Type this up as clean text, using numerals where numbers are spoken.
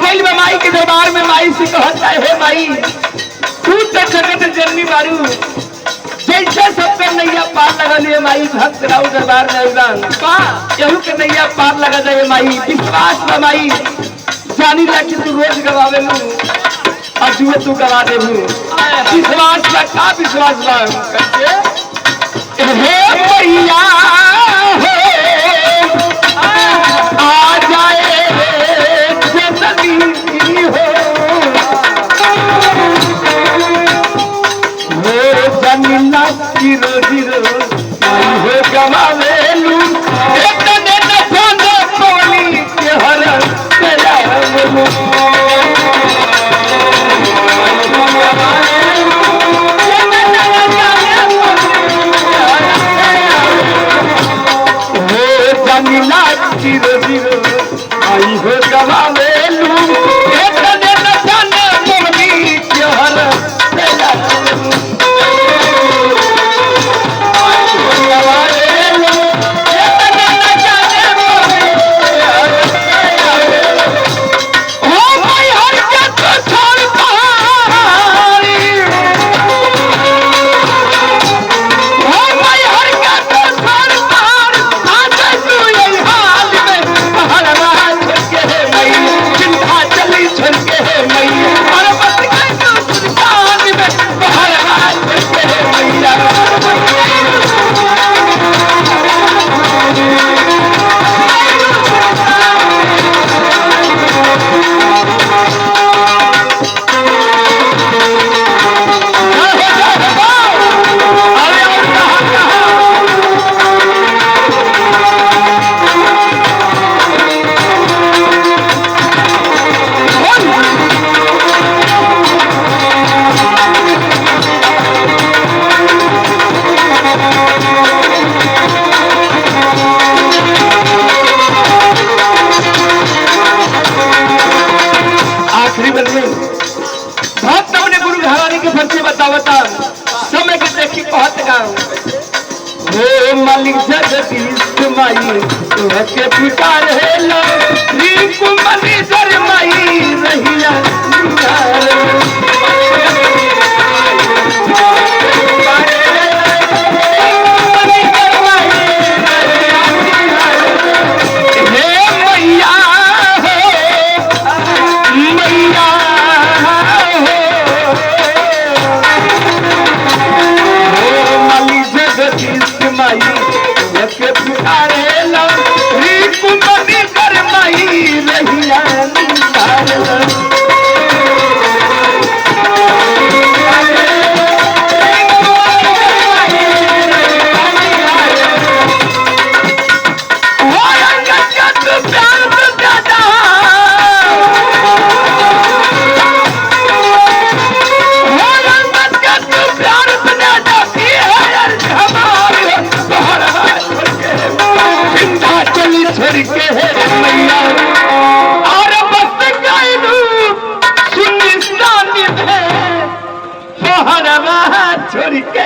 गई माई के दरबार में माई से कहता है हे माई तू तो जगत जननी बारू जैसे सबके नैया पार लगा लिए माई भक्त राव दरबार में आइबान केहू के नैया पार लगा जाए माई विश्वास में माई जानी ला कि तू रोज गवावे लू और जुए तू गवा दे विश्वास में का विश्वास बा हे भैया आ जाए जननी हो जमीना जीरो जीरो हो गवावे लू इतने न जाने बोली के हर तेरा जीरो जीरो आई हो गवावे लू इतने न जाने बोली के हर तेरा समय के देखी कहत गाँव हे मालिक जगदीश माई तुहके पुकार है लो कुमनी दर माई रहिया छोड़ के